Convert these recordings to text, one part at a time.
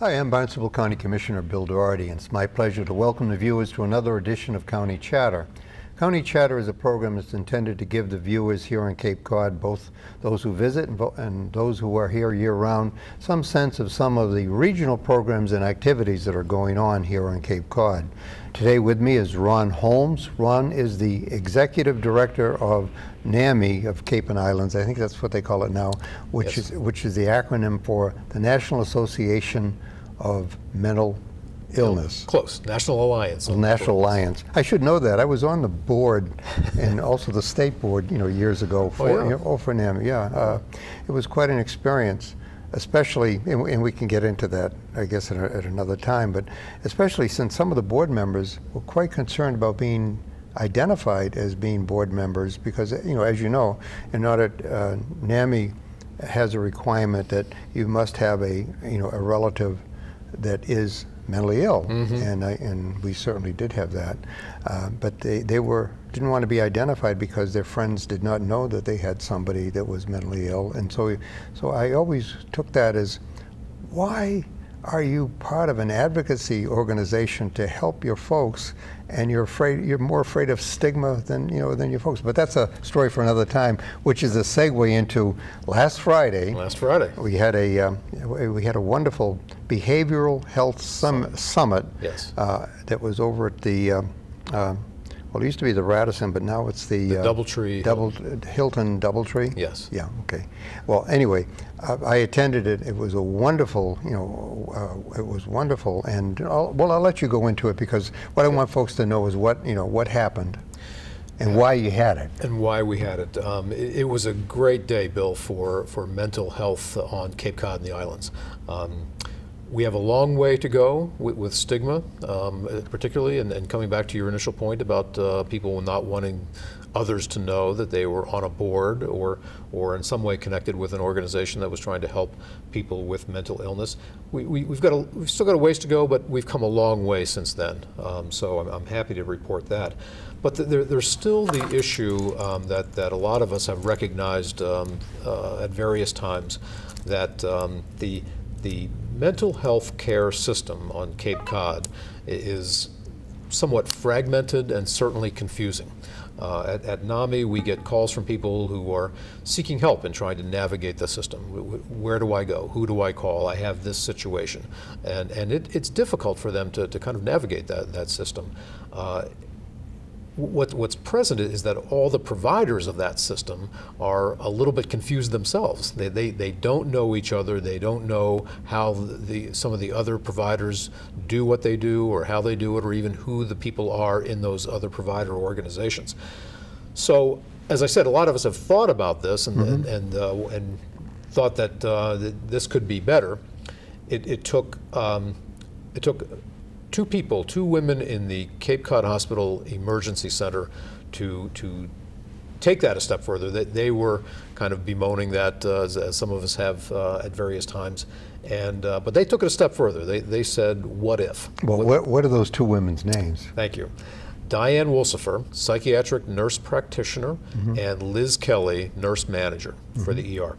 Hi, I'm Barnstable County Commissioner Bill Doherty, and it's my pleasure to welcome the viewers to another edition of County Chatter. County Chatter is a program that's intended to give the viewers here in Cape Cod, both those who visit and those who are here year-round, some sense of some of the regional programs and activities that are going on here in Cape Cod. Today with me is Ron Holmes. Ron is the Executive Director of NAMI of Cape and Islands. I think that's what they call it now, which is the acronym for the National Association of Mental Illness. Close. National Alliance. National Alliance. I should know that. I was on the board and also the state board, years ago for NAMI. Yeah, it was quite an experience, especially, and we can get into that, I guess, at another time. But especially since some of the board members were quite concerned about being identified as being board members, because as you know, in order NAMI has a requirement that you must have a relative that is mentally ill, and we certainly did have that, but they didn't want to be identified because their friends did not know that they had somebody that was mentally ill, and so I always took that as, why are you part of an advocacy organization to help your folks, and you're more afraid of stigma than your folks? But that's a story for another time, which is a segue into last Friday. We had a wonderful behavioral health summit. Yes. That was over at the well, it used to be the Radisson, but now it's the Doubletree. Hilton Doubletree? Yes. Yeah, okay. Well, anyway, I attended it. It was a wonderful, it was wonderful. And I'll let you go into it, because what I want folks to know is what happened and why you had it. And why we had it. It was a great day, Bill, for mental health on Cape Cod and the islands. We have a long way to go with stigma, particularly, and coming back to your initial point about people not wanting others to know that they were on a board or in some way connected with an organization that was trying to help people with mental illness. We've still got a ways to go, but we've come a long way since then. So I'm happy to report that. But there's still the issue that a lot of us have recognized at various times, that the mental health care system on Cape Cod is somewhat fragmented and certainly confusing. At NAMI, we get calls from people who are seeking help in trying to navigate the system. Where do I go? Who do I call? I have this situation. And it's difficult for them to kind of navigate that system. What's present is that all the providers of that system are a little bit confused themselves. They don't know each other. They don't know how some of the other providers do what they do, or how they do it, or even who the people are in those other provider organizations. So, as I said, a lot of us have thought about this and thought that this could be better. It took two women in the Cape Cod Hospital Emergency Center to take that a step further. They were kind of bemoaning that, as some of us have at various times, but they took it a step further. They said, what if? Well, what are those two women's names? Thank you. Diane Wolsifer, psychiatric nurse practitioner, and Liz Kelly, nurse manager for the ER.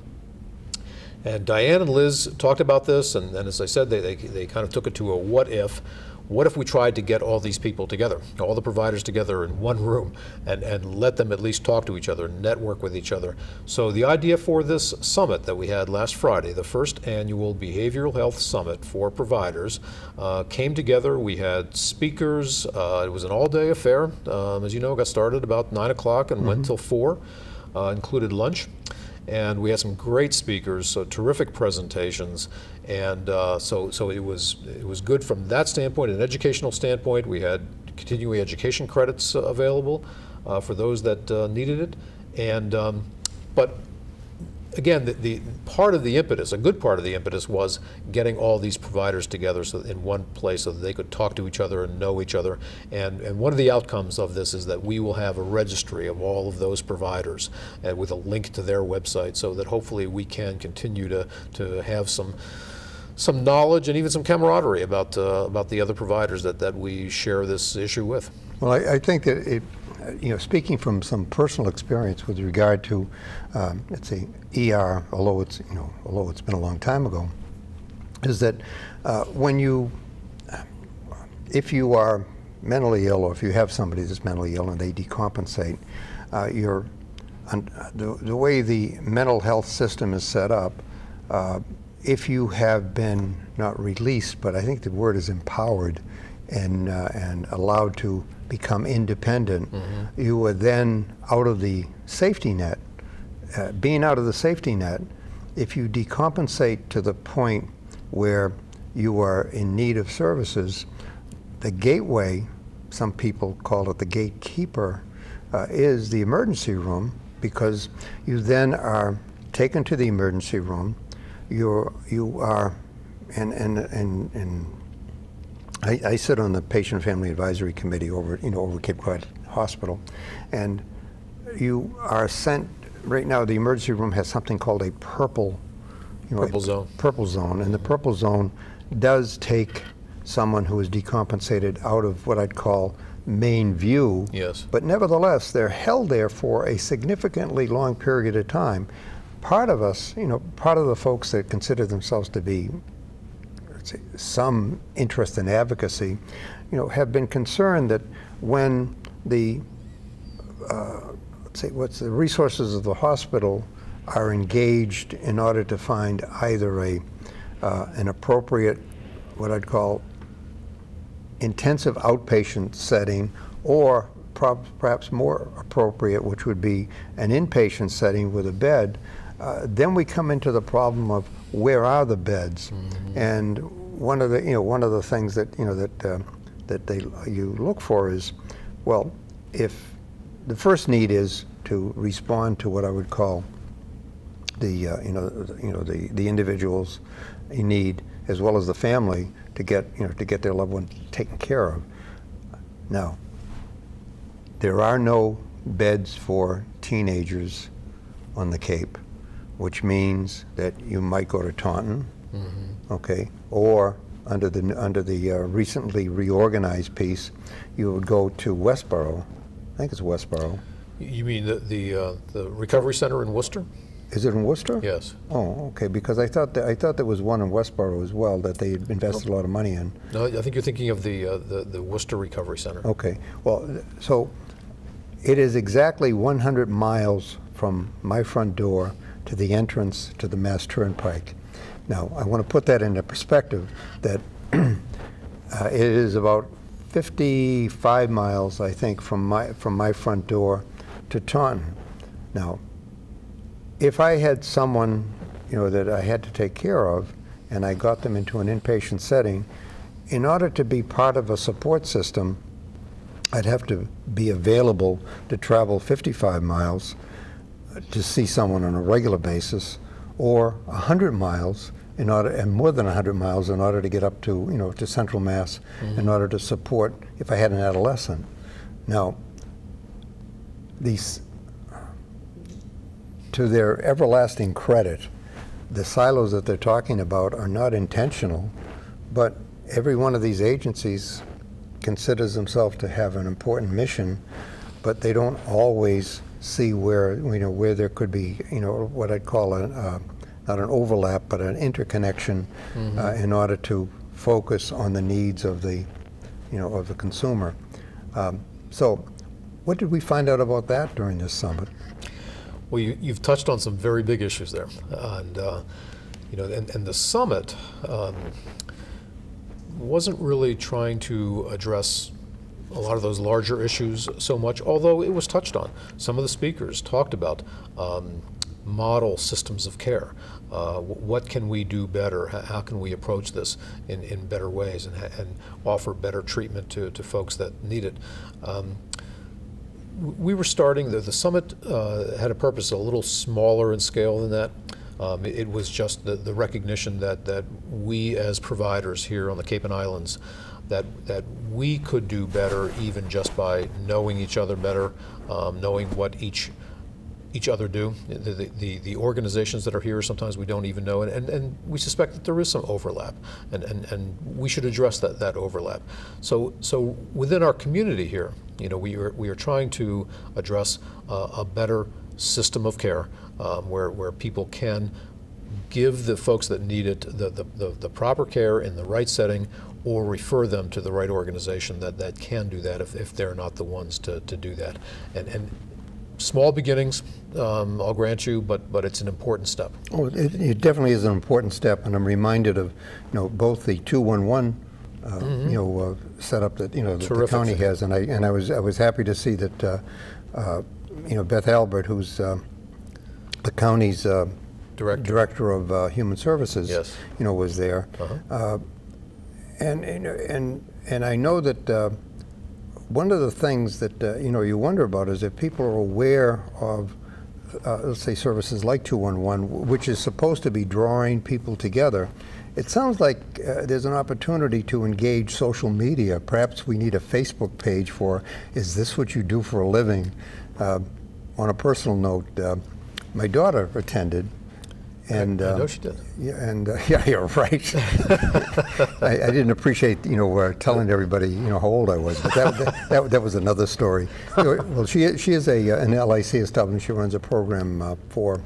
And Diane and Liz talked about this, and as I said, they kind of took it to a what if. What if we tried to get all these people together, all the providers together in one room, and let them at least talk to each other, network with each other? So the idea for this summit that we had last Friday, the first annual Behavioral Health Summit for providers, came together. We had speakers. It was an all-day affair. As you know, got started about 9 o'clock and went till 4, included lunch. And we had some great speakers, so terrific presentations, and so it was good from that standpoint. An educational standpoint, we had continuing education credits available for those that needed it, and but again, the part of the impetus, a good part of the impetus, was getting all these providers together in one place so that they could talk to each other and know each other. And one of the outcomes of this is that we will have a registry of all of those providers with a link to their website, so that hopefully we can continue to have some knowledge and even some camaraderie about the other providers that we share this issue with. Well, I think that it, speaking from some personal experience with regard to, let's say, ER, although it's been a long time ago, is that if you are mentally ill, or if you have somebody that's mentally ill and they decompensate, the way the mental health system is set up, if you have been not released, but I think the word is empowered and allowed to become independent, you are then out of the safety net. Being out of the safety net, if you decompensate to the point where you are in need of services, the gateway, some people call it the gatekeeper, is the emergency room, because you then are taken to the emergency room. You are, and I sit on the Patient Family Advisory Committee over Cape Cod Hospital, and you are sent. Right now, the emergency room has something called a purple zone. Purple zone, and the purple zone does take someone who is decompensated out of what I'd call main view. Yes. But nevertheless, they're held there for a significantly long period of time. Part of us, part of the folks that consider themselves to be, let's say, some interest in advocacy, have been concerned that when the the resources of the hospital are engaged in order to find either an appropriate, what I'd call, intensive outpatient setting, or perhaps more appropriate, which would be an inpatient setting with a bed, then we come into the problem of where are the beds, and one of the things that you look for is, well, if the first need is to respond to what I would call the individuals in need, as well as the family, to get their loved one taken care of. Now, there are no beds for teenagers on the Cape, which means that you might go to Taunton, okay, or under the recently reorganized piece, you would go to Westboro. I think it's Westboro. You mean the recovery center in Worcester? Is it in Worcester? Yes. Oh, okay. Because I thought there was one in Westboro as well that they had invested a lot of money in. No, I think you're thinking of the Worcester Recovery Center. Okay. Well, so it is exactly 100 miles from my front door to the entrance to the Mass Turnpike. Now, I want to put that into perspective. That it is about 55 miles, I think, from my front door to Taunton. Now, if I had someone, that I had to take care of, and I got them into an inpatient setting, in order to be part of a support system, I'd have to be available to travel 55 miles to see someone on a regular basis, or 100 miles and more than 100 miles in order to get up to, to Central Mass, in order to support if I had an adolescent. Now, to their everlasting credit, the silos that they're talking about are not intentional, but every one of these agencies considers themselves to have an important mission, but they don't always see where there could be what I'd call not an overlap, but an interconnection in order to focus on the needs of the consumer. So, what did we find out about that during this summit? Well, you've touched on some very big issues there, and and the summit wasn't really trying to address a lot of those larger issues so much, although it was touched on. Some of the speakers talked about model systems of care. What can we do better? How can we approach this in better ways and offer better treatment to folks that need it? We were starting, the summit had a purpose a little smaller in scale than that. It was just the recognition that we as providers here on the Cape and Islands, that we could do better even just by knowing each other better, knowing what each other do. The organizations that are here, sometimes we don't even know, and we suspect that there is some overlap, and we should address that overlap. So within our community here, we are trying to address a better system of care where people can give the folks that need it the proper care in the right setting, or refer them to the right organization that can do that if they're not the ones to do that. And small beginnings, I'll grant you, but it's an important step. Oh, it definitely is an important step, and I'm reminded of both the 211 setup that that the county has, and I was happy to see that Beth Albert, who's the county's director of Human Services, yes, was there, and I know that one of the things that you wonder about is if people are aware of let's say services like 211, which is supposed to be drawing people together. It sounds like there's an opportunity to engage social media. Perhaps we need a Facebook page for, is this what you do for a living? On a personal note, my daughter attended. And I know she did. Yeah, and yeah, you're right. I didn't appreciate, telling everybody, how old I was, but that was another story. Well, she is an LIC establishment. She runs a program for,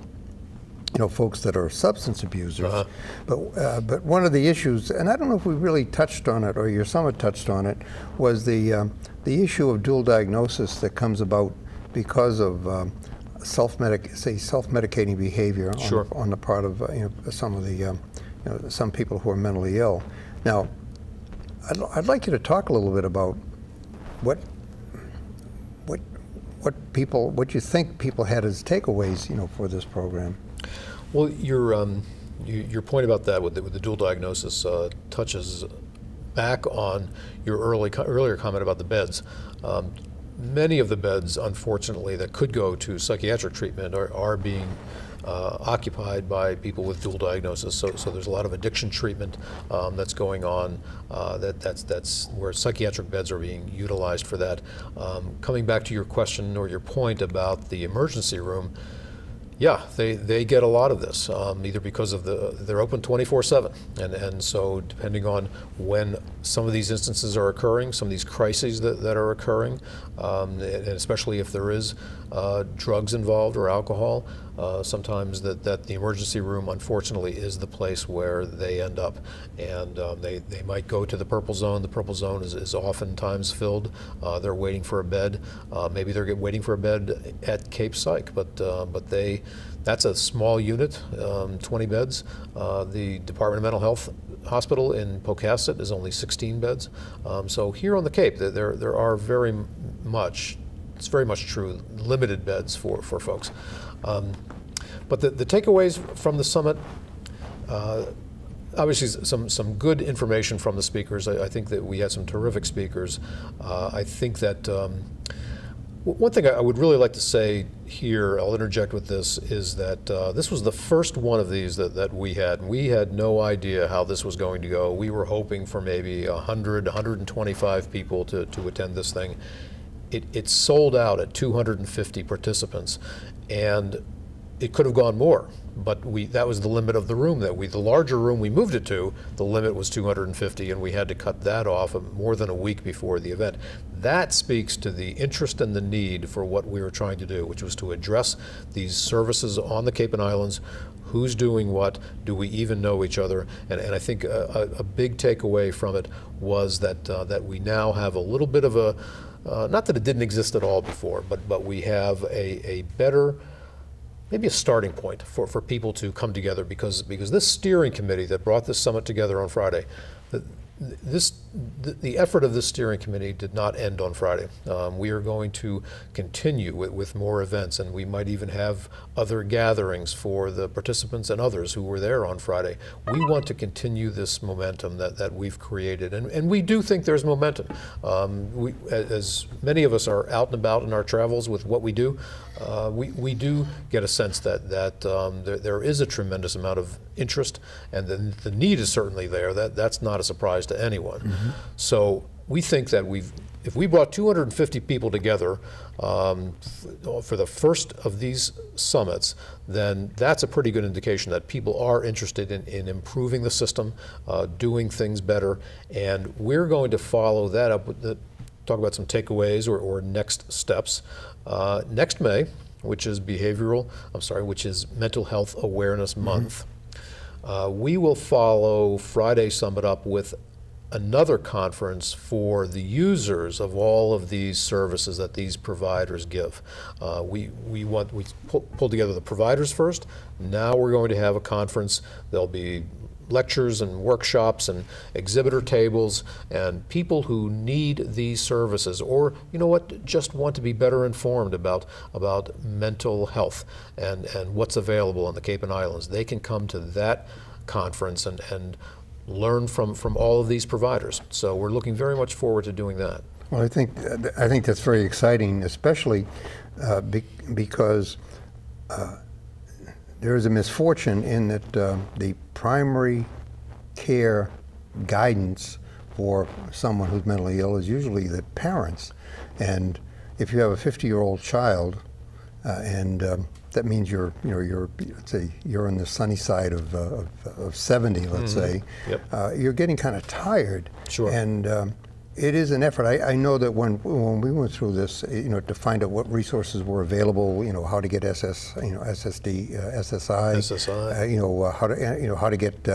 folks that are substance abusers. But one of the issues, and I don't know if we really touched on it, or your summit touched on it, was the issue of dual diagnosis that comes about because of self-medicating behavior on the part of some of the some people who are mentally ill. Now, I'd like you to talk a little bit about what you think people had as takeaways for this program. Well, your point about that with the dual diagnosis touches back on your earlier comment about the beds. Many of the beds, unfortunately, that could go to psychiatric treatment are being occupied by people with dual diagnosis. So there's a lot of addiction treatment that's going on. That's where psychiatric beds are being utilized for that. Coming back to your question or your point about the emergency room, yeah, they get a lot of this, either because of they're open 24/7, and so depending on when some of these instances are occurring, some of these crises that are occurring, and especially if there is drugs involved or alcohol, sometimes that the emergency room, unfortunately, is the place where they end up, and they might go to the purple zone. The purple zone is oftentimes filled. They're waiting for a bed. Maybe they're waiting for a bed at Cape Psych, but that's a small unit, 20 beds. The Department of Mental Health Hospital in Pocasset is only 16 beds. So here on the Cape, there are it's very much true, limited beds for folks. But the takeaways from the summit, obviously some good information from the speakers. I think that we had some terrific speakers. I think that one thing I would really like to say here, I'll interject with this, is that this was the first one of these that we had. We had no idea how this was going to go. We were hoping for maybe 100, 125 people to attend this thing. It sold out at 250 participants, and it could have gone more, but that was the limit of the room the larger room we moved it to, the limit was 250, and we had to cut that off more than a week before the event. That speaks to the interest and the need for what we were trying to do, which was to address these services on the Cape and Islands. Who's doing what? Do we even know each other? And I think a big takeaway from it was that we now have a little bit of a, not that it didn't exist at all before, but we have a better, maybe a starting point for people to come together, because this steering committee that brought this summit together on Friday, the effort of this steering committee did not end on Friday. We are going to continue with more events, and we might even have other gatherings for the participants and others who were there on Friday. We want to continue this momentum that we've created, and we do think there's momentum. As many of us are out and about in our travels with what we do, we do get a sense that there is a tremendous amount of interest, and the need is certainly there. That's not a surprise to anyone. Mm-hmm. So we think that if we brought 250 people together for the first of these summits, then that's a pretty good indication that people are interested in improving the system, doing things better, and we're going to follow that up with talk about some takeaways or next steps. Next May, which is Mental Health Awareness Month, We will follow Friday Summit up with another conference for the users of all of these services that these providers give. We pulled together the providers first. Now we're going to have a conference. There'll be lectures and workshops and exhibitor tables, and people who need these services, or you know what, just want to be better informed about mental health and what's available on the Cape and Islands. They can come to that conference and learn from all of these providers. So we're looking very much forward to doing that. Well, I think that's very exciting, especially because there is a misfortune in that the primary care guidance for someone who's mentally ill is usually the parents. And if you have a 50-year-old child, and that means let's say you're on the sunny side of 70, let's say, Yep. You're getting kind of tired. Sure. And it is an effort. I know that when we went through this, to find out what resources were available, how to get SSD, SSI, how to get,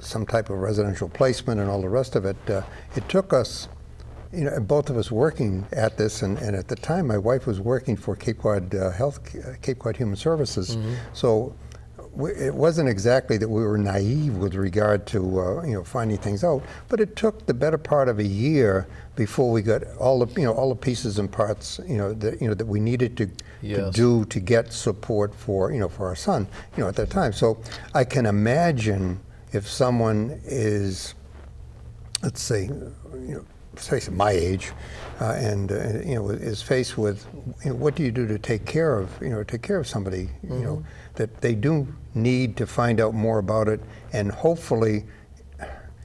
some type of residential placement and all the rest of it. It took us, both of us working at this, and at the time my wife was working for Cape Cod Cape Cod Human Services, so it wasn't exactly that we were naive with regard to finding things out, but it took the better part of a year before we got all the pieces and parts that we needed to do to get support for our son at that time. So I can imagine if someone is, let's say, my age, and is faced with what do you do to take care of somebody, that they do need to find out more about it, and hopefully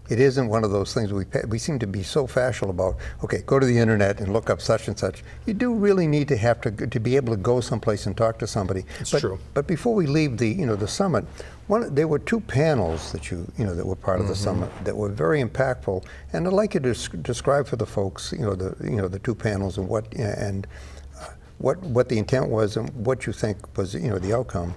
it isn't one of those things we seem to be so facile about. Okay, go to the internet and look up such and such. You do really need to be able to go someplace and talk to somebody. It's true. But before we leave the summit, there were two panels that that were part of the summit that were very impactful, and I'd like you to describe for the folks the two panels and what the intent was and what you think was the outcome.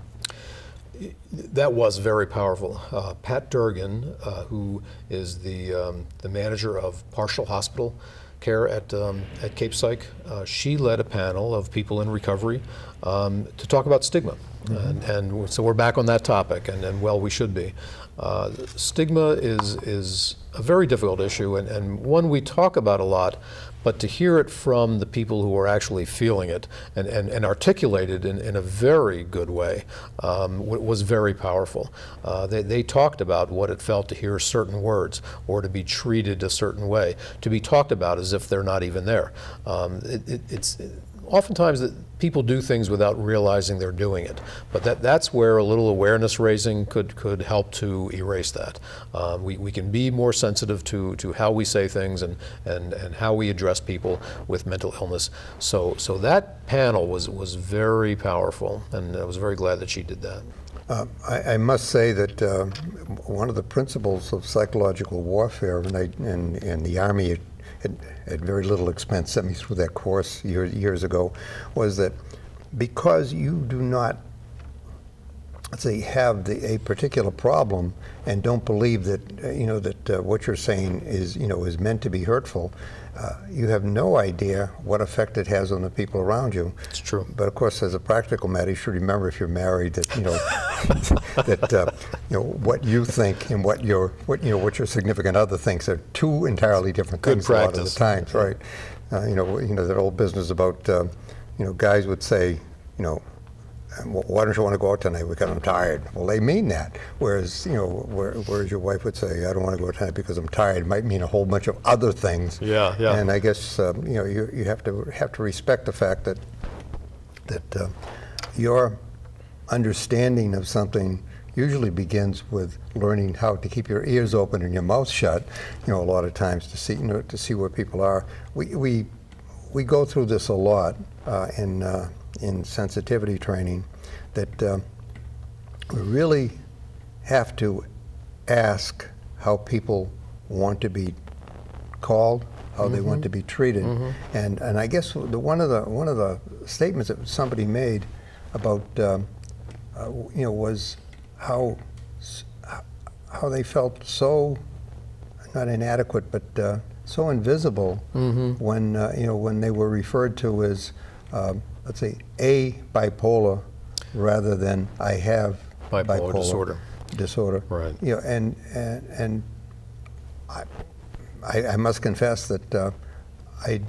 That was very powerful. Pat Durgan, who is the manager of partial hospital care at Cape Psych, she led a panel of people in recovery to talk about stigma. And so we're back on that topic, and well, we should be. Stigma is a very difficult issue, and one we talk about a lot, but to hear it from the people who are actually feeling it and articulate it in a very good way was very powerful. They talked about what it felt to hear certain words or to be treated a certain way, to be talked about as if they're not even there. It's oftentimes that people do things without realizing they're doing it, but that's where a little awareness raising could help to erase that. We can be more sensitive to how we say things and how we address people with mental illness. So that panel was very powerful, and I was very glad that she did that. I must say that one of the principles of psychological warfare, and the Army at very little expense sent me through that course years ago, was that because you do not, let's say, have a particular problem and don't believe that that what you're saying is meant to be hurtful, you have no idea what effect it has on the people around you. It's true. But of course, as a practical matter, you should remember if you're married that that what you think and what your significant other thinks are two entirely different things. Good practice. A lot of the times, right? That old business about guys would say, why don't you want to go out tonight? Because I'm tired. Well, they mean that. Whereas, whereas your wife would say, I don't want to go out tonight because I'm tired. It might mean a whole bunch of other things. Yeah. And I guess you have to respect the fact that your understanding of something usually begins with learning how to keep your ears open and your mouth shut. A lot of times to see where people are. We go through this a lot in sensitivity training, that we really have to ask how people want to be called, how they want to be treated, and I guess one of the statements that somebody made about was how how they felt so, not inadequate, but so invisible when when they were referred to as, let's say, a bipolar rather than I have bipolar disorder. Right. And I must confess that I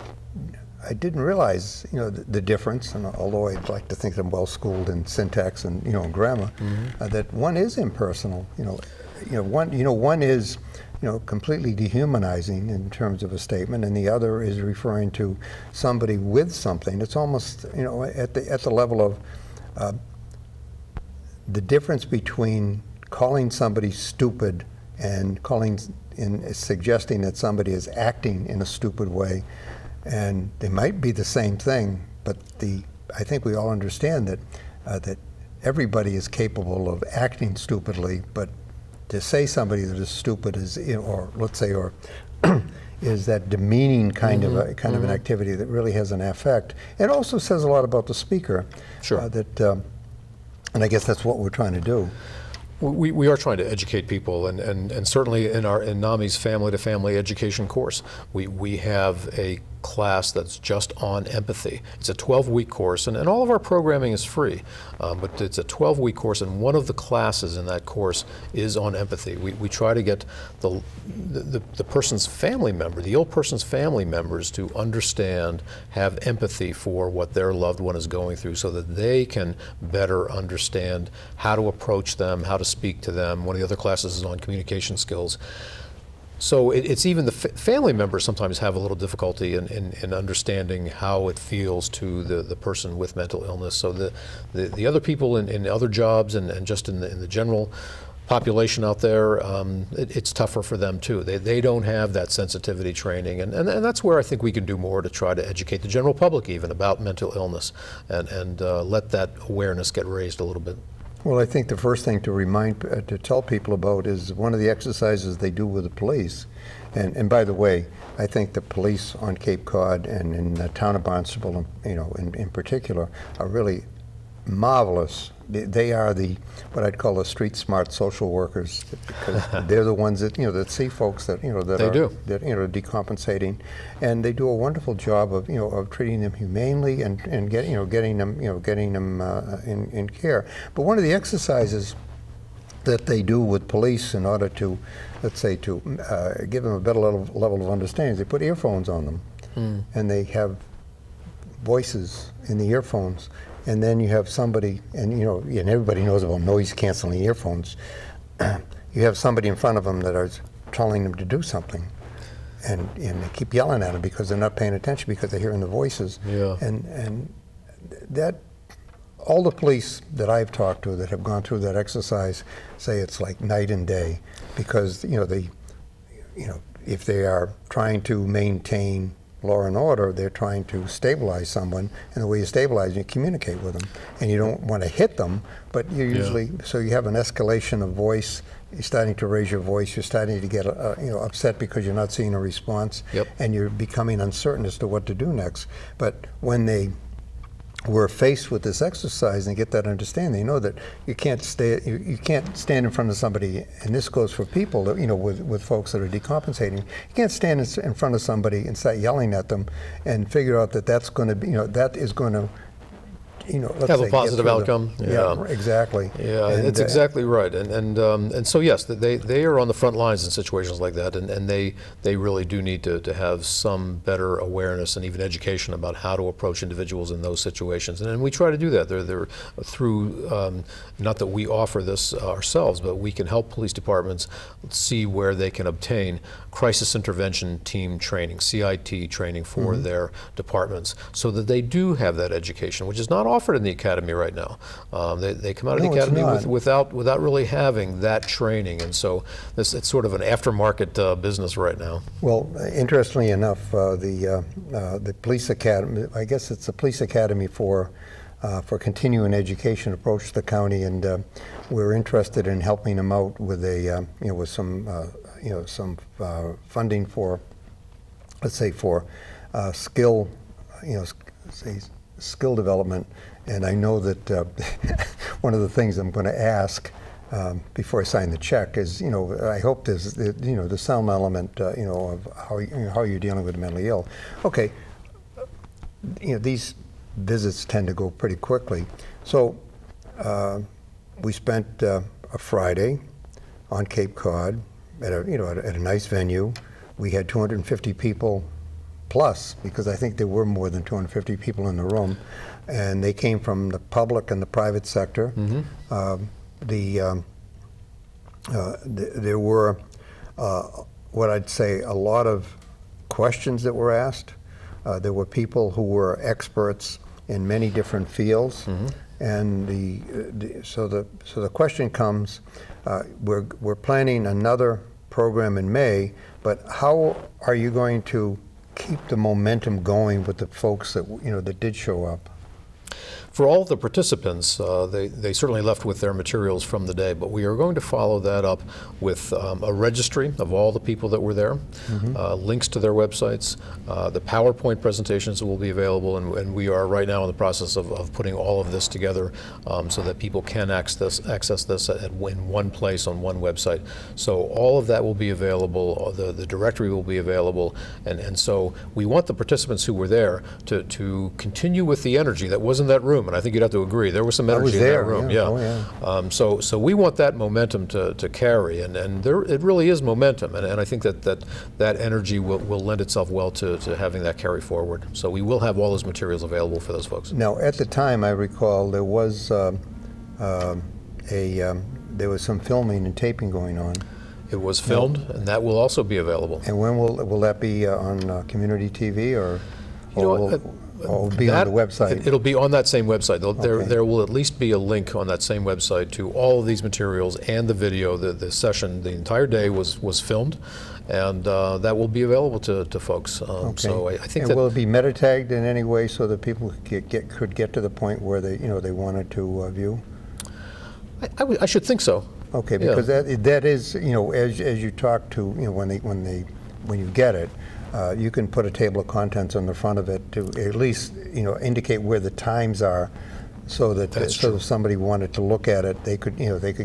didn't realize the difference, and although I'd like to think that I'm well schooled in syntax and and grammar, that one is impersonal. One is completely dehumanizing in terms of a statement, and the other is referring to somebody with something. It's almost at the level of the difference between calling somebody stupid and suggesting that somebody is acting in a stupid way, and they might be the same thing, but I think we all understand that everybody is capable of acting stupidly, but to say somebody that is stupid is, or let's say, or is that demeaning kind of an activity that really has an effect. It also says a lot about the speaker. Sure. And I guess that's what we're trying to do. We are trying to educate people, and certainly in NAMI's family-to-family education course, we have a class that's just on empathy. It's a 12-week course, and all of our programming is free, but it's a 12-week course, and one of the classes in that course is on empathy. We try to get the person's family member, the ill person's family members, to understand, have empathy for what their loved one is going through, so that they can better understand how to approach them, how to speak to them. One of the other classes is on communication skills. So it's even the family members sometimes have a little difficulty in understanding how it feels to the person with mental illness. So the other people in other jobs and just in the general population out there, it's tougher for them too. They don't have that sensitivity training, and that's where I think we can do more to try to educate the general public even about mental illness and let that awareness get raised a little bit. Well, I think the first thing to tell people about is one of the exercises they do with the police. And by the way, I think the police on Cape Cod and in the town of Barnstable, in particular, are really marvelous. They are what I'd call the street smart social workers, because they're the ones that that see folks that that are decompensating, and they do a wonderful job of treating them humanely and getting them in care. But one of the exercises that they do with police in order to, let's say, to give them a better level of understanding, is they put earphones on them, and they have voices in the earphones. And then you have somebody, and and everybody knows about noise canceling earphones. You have somebody in front of them that is telling them to do something, and they keep yelling at them because they're not paying attention because they're hearing the voices. Yeah. And that, all the police that I've talked to that have gone through that exercise say it's like night and day, because if they are trying to maintain law and order, they're trying to stabilize someone, and the way you stabilize, you communicate with them, and you don't want to hit them, but you usually, so you have an escalation of voice. You're starting to raise your voice. You're starting to get upset because you're not seeing a response, and you're becoming uncertain as to what to do next. But when they were faced with this exercise and get that understanding, they know that you can't stand in front of somebody, and this goes for people that, with folks that are decompensating. You can't stand in front of somebody and start yelling at them and figure out that that's going to be, that is going to, let's have say, a positive outcome. Yeah, exactly. Yeah, it's exactly right. And so yes, they are on the front lines in situations like that, and they really do need to have some better awareness and even education about how to approach individuals in those situations. And we try to do that. They're through, not that we offer this ourselves, but we can help police departments see where they can obtain crisis intervention team training, CIT training for their departments, so that they do have that education, which is not offered in the academy right now. They come out of the academy without really having that training, and so it's sort of an aftermarket business right now. Well, interestingly enough, the police academy, I guess it's the police academy for continuing education, approached the county, and we're interested in helping them out with with some funding for, let's say, for skill, skill development. And I know that one of the things I'm going to ask before I sign the check is, I hope there's, the some element, of how you're dealing with the mentally ill. Okay, these visits tend to go pretty quickly. So we spent a Friday on Cape Cod at a nice venue. We had 250 people plus, because I think there were more than 250 people in the room, and they came from the public and the private sector. Mm-hmm. There were what I'd say a lot of questions that were asked. There were people who were experts in many different fields, mm-hmm. and so the question comes: we're planning another program in May, but how are you going to keep the momentum going with the folks that that did show up? For all of the participants, they certainly left with their materials from the day, but we are going to follow that up with a registry of all the people that were there, mm-hmm. links to their websites, the PowerPoint presentations will be available, and we are right now in the process of putting all of this together so that people can access this in one place on one website. So all of that will be available, the directory will be available, and so we want the participants who were there to continue with the energy that was in that room. And I think you'd have to agree, there was some energy in that room. Yeah. Yeah. Oh, yeah. So we want that momentum to carry, and it really is momentum, and I think that energy will lend itself well to having that carry forward. So we will have all those materials available for those folks. Now, at the time, I recall there was there was some filming and taping going on. It was filmed, and that will also be available. And when will that be on community TV, or it'll be on the website? It'll be on that same website. Okay. There will at least be a link on that same website to all of these materials and the video. The session, the entire day was filmed, and that will be available to folks. Okay. So I think and that will it be meta tagged in any way so that people could get to the point where they wanted to view? I should think so. Okay, because that is, as you talk to, when you get it, you can put a table of contents on the front of it to at least, indicate where the times are, so that if somebody wanted to look at it, they could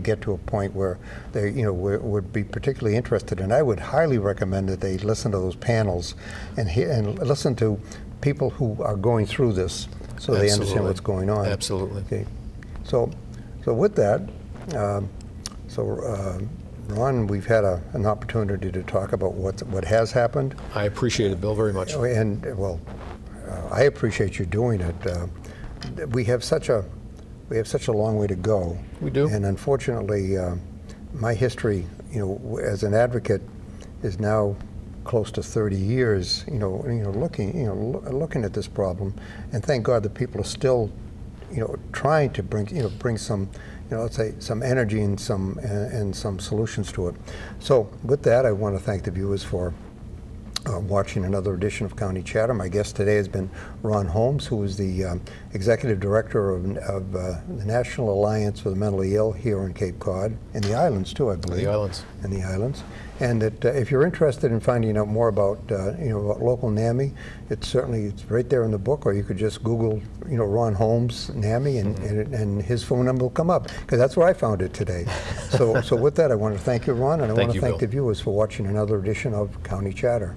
get to a point where they, would be particularly interested. And I would highly recommend that they listen to those panels and listen to people who are going through this, so they understand what's going on. Absolutely. Okay. So with that. Ron, we've had an opportunity to talk about what has happened. I appreciate it, Bill, very much. And I appreciate you doing it. We have such a long way to go. We do. And unfortunately, my history, as an advocate, is now close to 30 years. Looking at this problem, and thank God that people are still, trying to bring some. Let's say some energy and some solutions to it. So with that, I want to thank the viewers for watching another edition of County Chatter. My guest today has been Ron Holmes, who is the Executive Director of the National Alliance for the Mentally Ill here in Cape Cod, and the islands too, I believe. The islands. And the islands. And that if you're interested in finding out more about about local NAMI, it's right there in the book, or you could just Google Ron Holmes NAMI, and his phone number will come up, because that's where I found it today. So with that, I want to thank you, Ron, and I want to thank the viewers for watching another edition of County Chatter.